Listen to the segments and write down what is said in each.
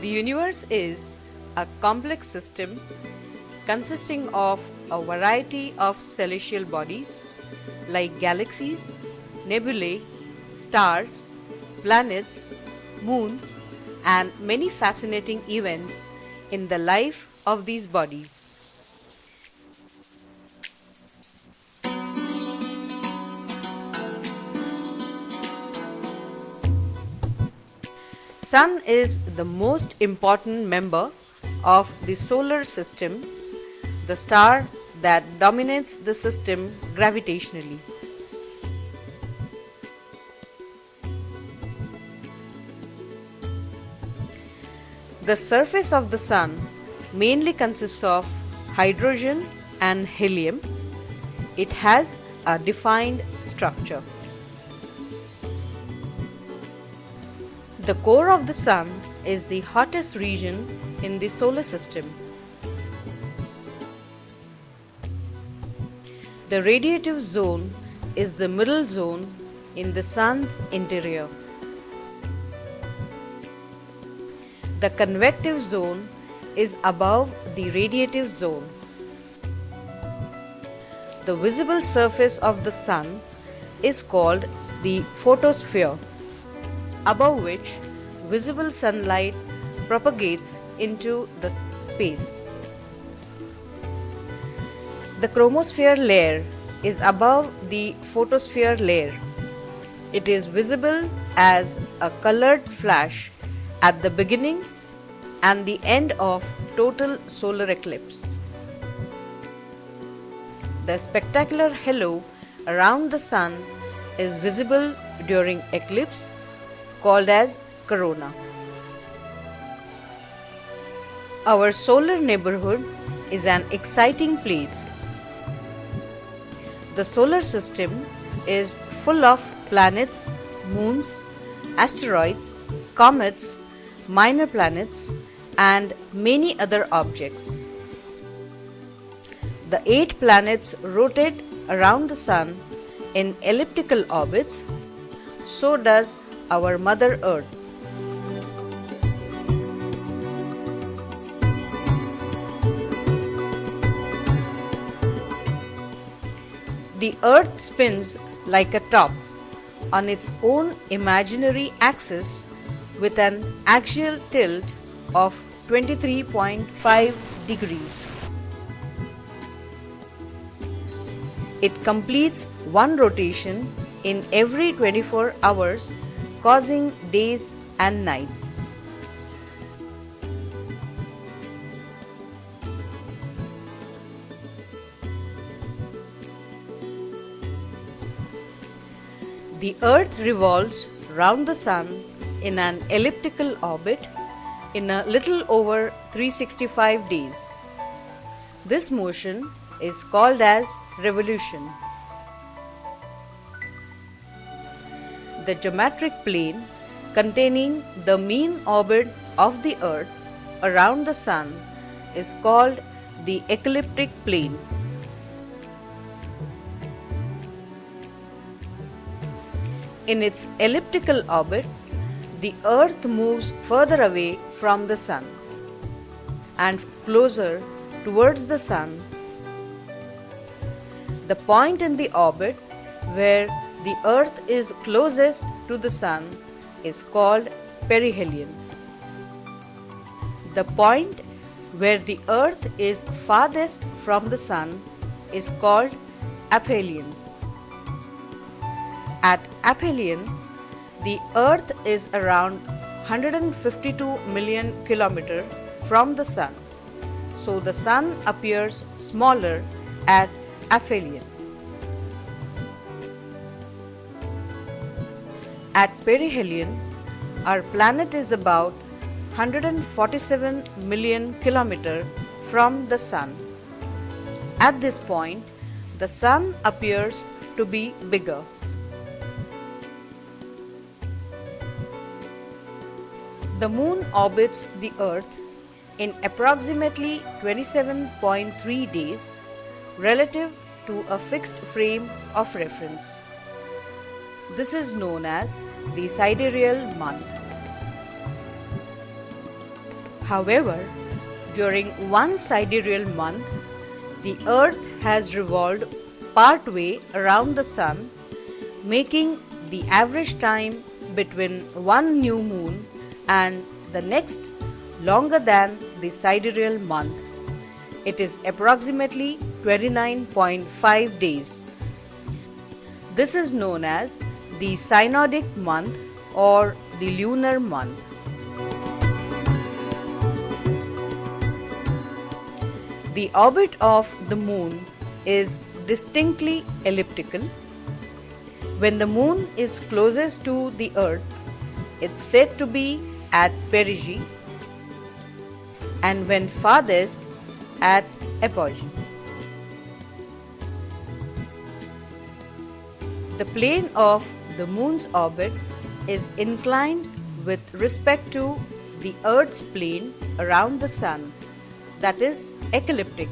The universe is a complex system consisting of a variety of celestial bodies like galaxies, nebulae, stars, planets, moons, and many fascinating events in the life of these bodies. Sun is the most important member of the solar system, the star that dominates the system gravitationally. The surface of the Sun mainly consists of hydrogen and helium. It has a defined structure. The core of the Sun is the hottest region in the solar system. The radiative zone is the middle zone in the Sun's interior. The convective zone is above the radiative zone. The visible surface of the Sun is called the photosphere, above which visible sunlight propagates into the space. The chromosphere layer is above the photosphere layer. It is visible as a colored flash at the beginning and the end of total solar eclipse. The spectacular halo around the Sun is visible during eclipse, called as corona. Our solar neighborhood is an exciting place. The solar system is full of planets, moons, asteroids, comets, minor planets, and many other objects. The 8 planets rotate around the Sun in elliptical orbits. So does our Mother Earth. The Earth spins like a top on its own imaginary axis with an axial tilt of 23.5 degrees. It completes one rotation in every 24 hours, causing days and nights. The Earth revolves round the Sun in an elliptical orbit in a little over 365 days. This motion is called as revolution. The geometric plane containing the mean orbit of the Earth around the Sun is called the ecliptic plane. In its elliptical orbit, the Earth moves further away from the Sun and closer towards the Sun. The point in the orbit where the Earth is closest to the Sun is called perihelion. The point where the Earth is farthest from the Sun is called aphelion. At aphelion, the Earth is around 152 million kilometers from the Sun, so the Sun appears smaller at aphelion. At perihelion, our planet is about 147 million kilometers from the Sun. At this point, the Sun appears to be bigger. The Moon orbits the Earth in approximately 27.3 days relative to a fixed frame of reference. This is known as the sidereal month. However, during one sidereal month, the Earth has revolved partway around the Sun, making the average time between one new moon and the next longer than the sidereal month. It is approximately 29.5 days. This is known as the synodic month or the lunar month. The orbit of the moon is distinctly elliptical. When the moon is closest to the Earth, it's said to be at perigee, and when farthest, at apogee. The plane of the moon's orbit is inclined with respect to the Earth's plane around the Sun, that is ecliptic.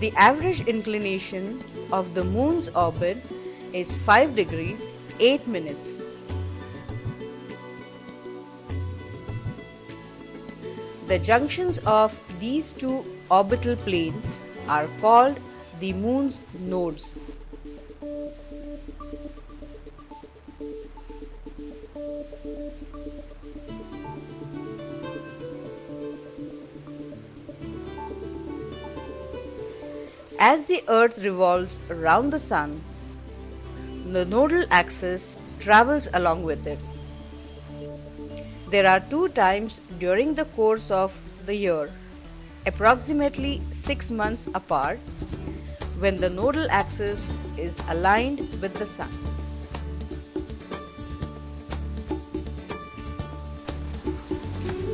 The average inclination of the moon's orbit is 5 degrees 8 minutes. The junctions of these two orbital planes are called the moon's nodes. As the Earth revolves around the Sun, the nodal axis travels along with it. There are 2 times during the course of the year, approximately 6 months apart, when the nodal axis is aligned with the Sun.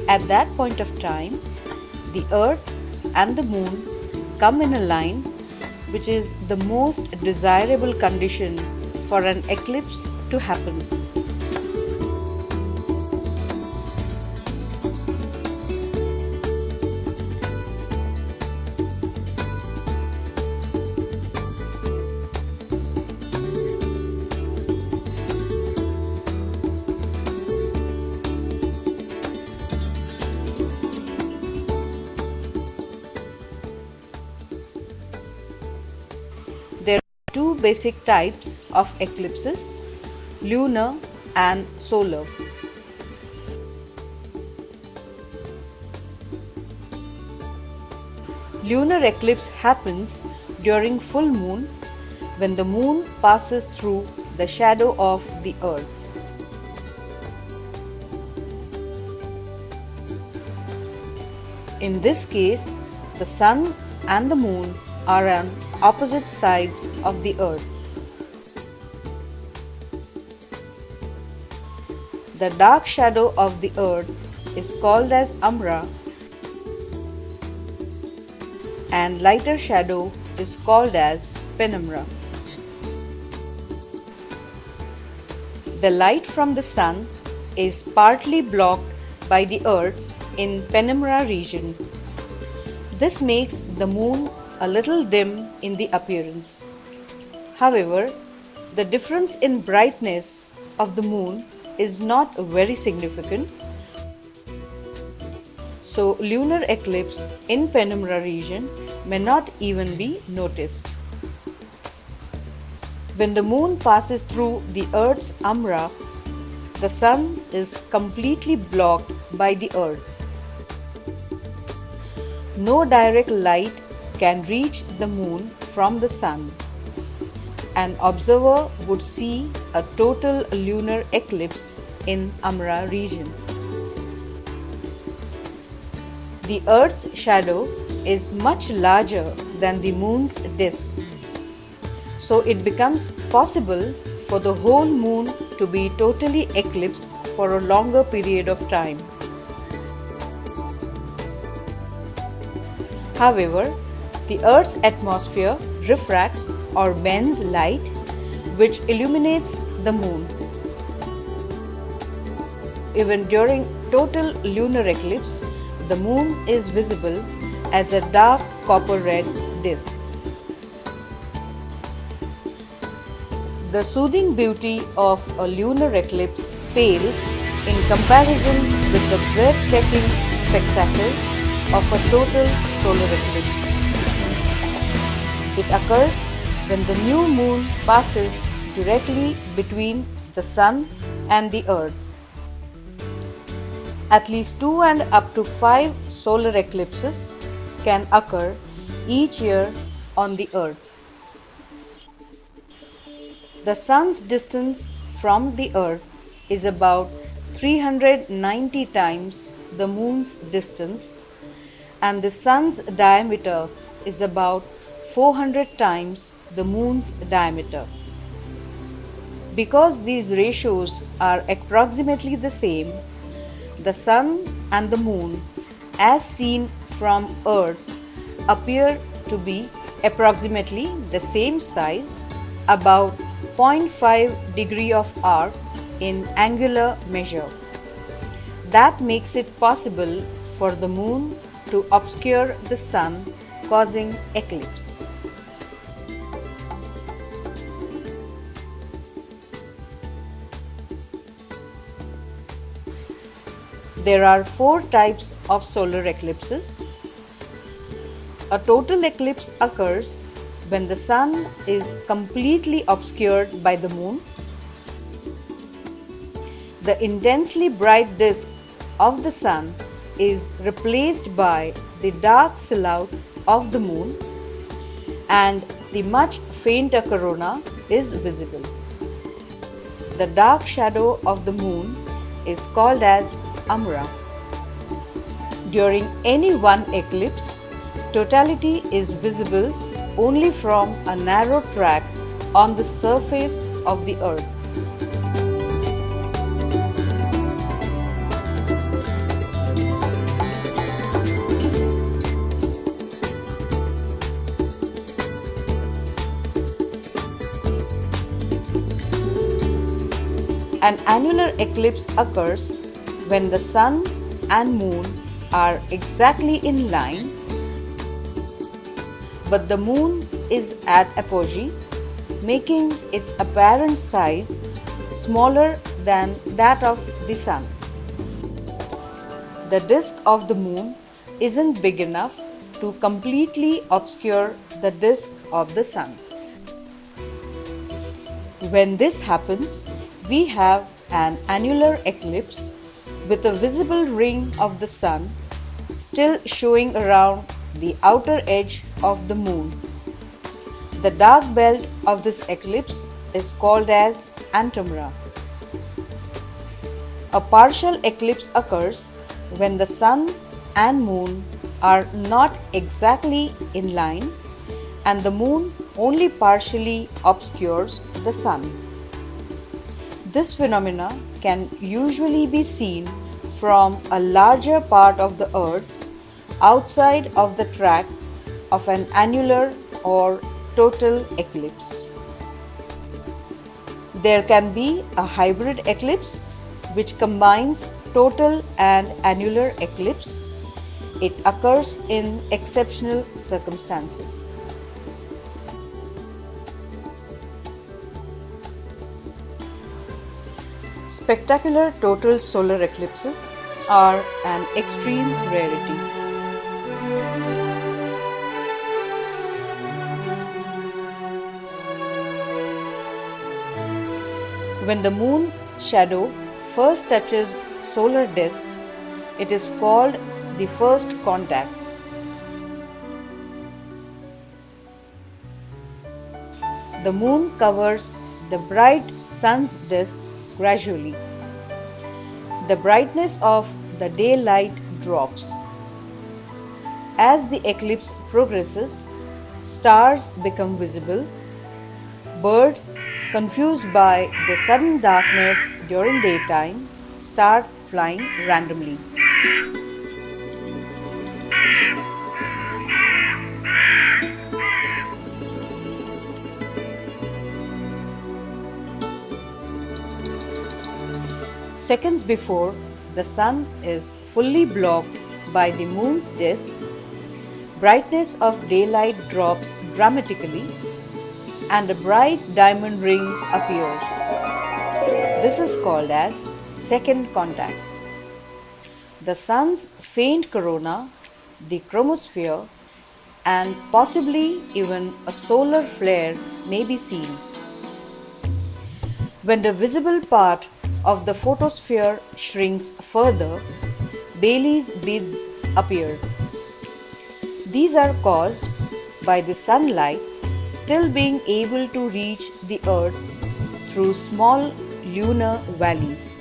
At that point of time, the Earth and the Moon come in a line, which is the most desirable condition for an eclipse to happen. There are 2 basic types of eclipses, lunar and solar. Lunar eclipse happens during full moon when the moon passes through the shadow of the Earth. In this case, the Sun and the Moon are on opposite sides of the Earth. The dark shadow of the Earth is called as umbra, and lighter shadow is called as penumbra. The light from the Sun is partly blocked by the Earth in penumbra region. This makes the Moon a little dim in the appearance. However, the difference in brightness of the Moon is not very significant, so lunar eclipse in penumbra region may not even be noticed. When the Moon passes through the Earth's umbra, the Sun is completely blocked by the Earth. No direct light can reach the Moon from the Sun. An observer would see a total lunar eclipse in umbra region. The Earth's shadow is much larger than the Moon's disk, so it becomes possible for the whole Moon to be totally eclipsed for a longer period of time. However, the Earth's atmosphere refracts or bends light, which illuminates the Moon. Even during total lunar eclipse, the Moon is visible as a dark copper-red disk. The soothing beauty of a lunar eclipse pales in comparison with the breathtaking spectacle of a total solar eclipse. It occurs when the new moon passes directly between the sun and the earth. At least 2 and up to 5 solar eclipses can occur each year on the earth. The sun's distance from the earth is about 390 times the moon's distance, and the sun's diameter is about 400 times the moon's diameter. Because these ratios are approximately the same, the sun and the moon, as seen from Earth, appear to be approximately the same size, about 0.5 degree of arc in angular measure. That makes it possible for the moon to obscure the sun, causing eclipse. There are 4 types of solar eclipses. A total eclipse occurs when the sun is completely obscured by the moon. The intensely bright disk of the sun is replaced by the dark silhouette of the moon, and the much fainter corona is visible. The dark shadow of the moon is called as umbra. During any one eclipse, totality is visible only from a narrow track on the surface of the earth. An annular eclipse occurs when the sun and moon are exactly in line, but the moon is at apogee, making its apparent size smaller than that of the sun. The disk of the moon isn't big enough to completely obscure the disk of the sun. When this happens, we have an annular eclipse with a visible ring of the sun still showing around the outer edge of the moon. The dark belt of this eclipse is called as antumbra. A partial eclipse occurs when the sun and moon are not exactly in line and the moon only partially obscures the sun. This phenomena can usually be seen from a larger part of the earth outside of the track of an annular or total eclipse. There can be a hybrid eclipse which combines total and annular eclipse. It occurs in exceptional circumstances. Spectacular total solar eclipses are an extreme rarity. When the moon shadow first touches solar disk, it is called the first contact. The moon covers the bright sun's disk gradually. The brightness of the daylight drops. As the eclipse progresses, stars become visible. Birds, confused by the sudden darkness during daytime, start flying randomly. Seconds before the sun is fully blocked by the moon's disk, brightness of daylight drops dramatically and a bright diamond ring appears. This is called as second contact. The sun's faint corona, the chromosphere, and possibly even a solar flare may be seen. When the visible part of the photosphere shrinks further, Baily's beads appear. These are caused by the sunlight still being able to reach the Earth through small lunar valleys.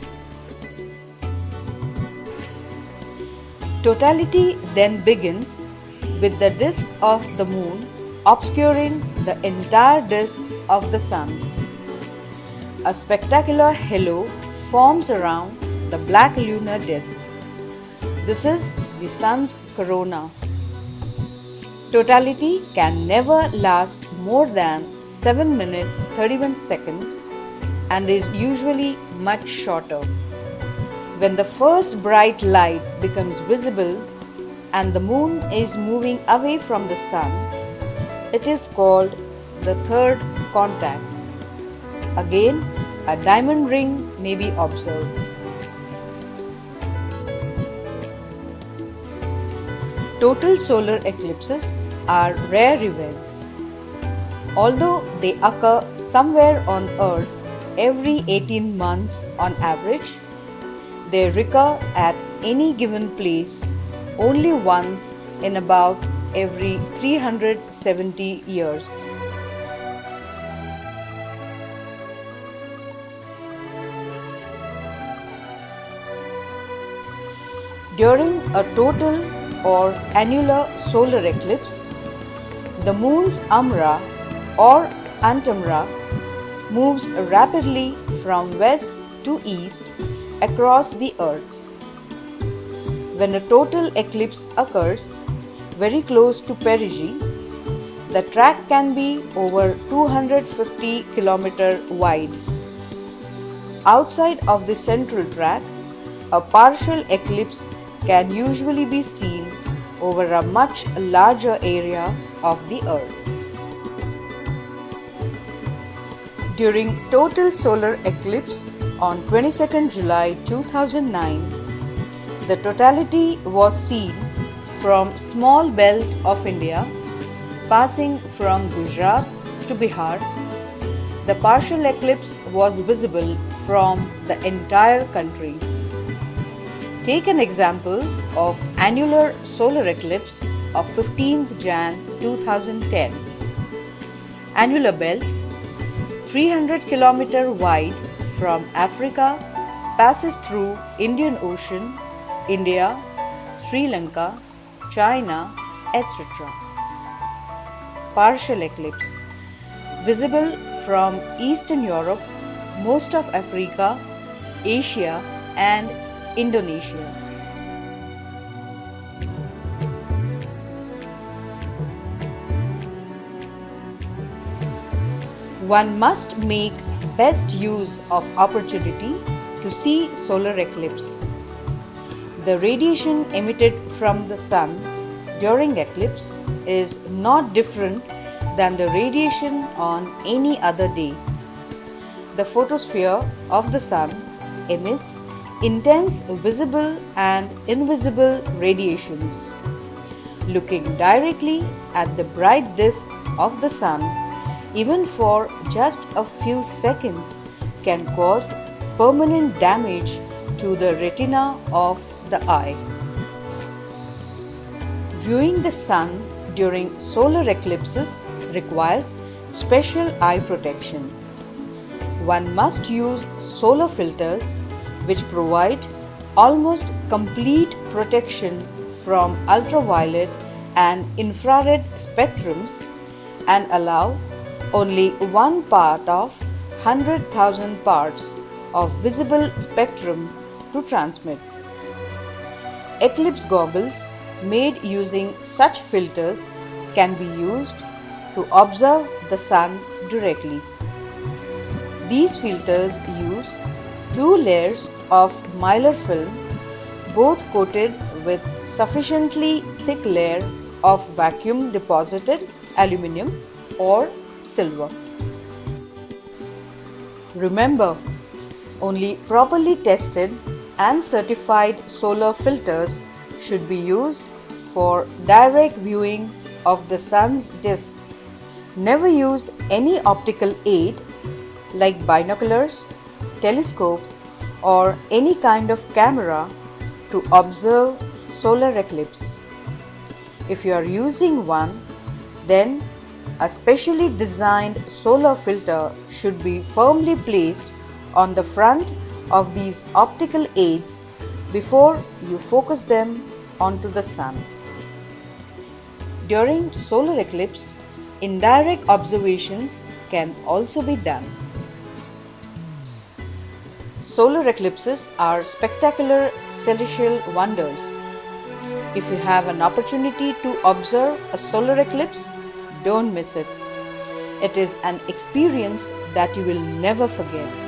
Totality then begins with the disk of the moon obscuring the entire disk of the sun. A spectacular halo forms around the black lunar disk. This is the sun's corona. Totality can never last more than 7 minutes 31 seconds and is usually much shorter. When the first bright light becomes visible and the moon is moving away from the sun, it is called the third contact. Again, a diamond ring may be observed. Total solar eclipses are rare events. Although they occur somewhere on Earth every 18 months on average, they recur at any given place only once in about every 370 years. During a total or annular solar eclipse, the moon's umbra or antumbra moves rapidly from west to east across the Earth. When a total eclipse occurs very close to perigee, the track can be over 250 km wide. Outside of the central track, a partial eclipse can usually be seen over a much larger area of the Earth. During total solar eclipse on 22nd July 2009, the totality was seen from small belt of India passing from Gujarat to Bihar. The partial eclipse was visible from the entire country. Take an example of annular solar eclipse of 15th Jan 2010. Annular belt, 300 km wide from Africa, passes through Indian Ocean, India, Sri Lanka, China, etc. Partial eclipse, visible from Eastern Europe, most of Africa, Asia and Indonesia. One must make best use of opportunity to see solar eclipse. The radiation emitted from the sun during eclipse is not different than the radiation on any other day. The photosphere of the sun emits intense visible and invisible radiations. Looking directly at the bright disk of the sun, even for just a few seconds, can cause permanent damage to the retina of the eye. Viewing the sun during solar eclipses requires special eye protection. One must use solar filters which provide almost complete protection from ultraviolet and infrared spectrums and allow only one part of 100,000 parts of visible spectrum to transmit. Eclipse goggles made using such filters can be used to observe the sun directly. These filters use 2 layers of mylar film, both coated with sufficiently thick layer of vacuum deposited aluminum or silver. Remember, Only properly tested and certified solar filters should be used for direct viewing of the sun's disk. Never use any optical aid like binoculars, telescope, or any kind of camera to observe solar eclipse. If you are using one, then a specially designed solar filter should be firmly placed on the front of these optical aids before you focus them onto the sun. During solar eclipse, indirect observations can also be done. Solar eclipses are spectacular celestial wonders. If you have an opportunity to observe a solar eclipse, don't miss it. It is an experience that you will never forget.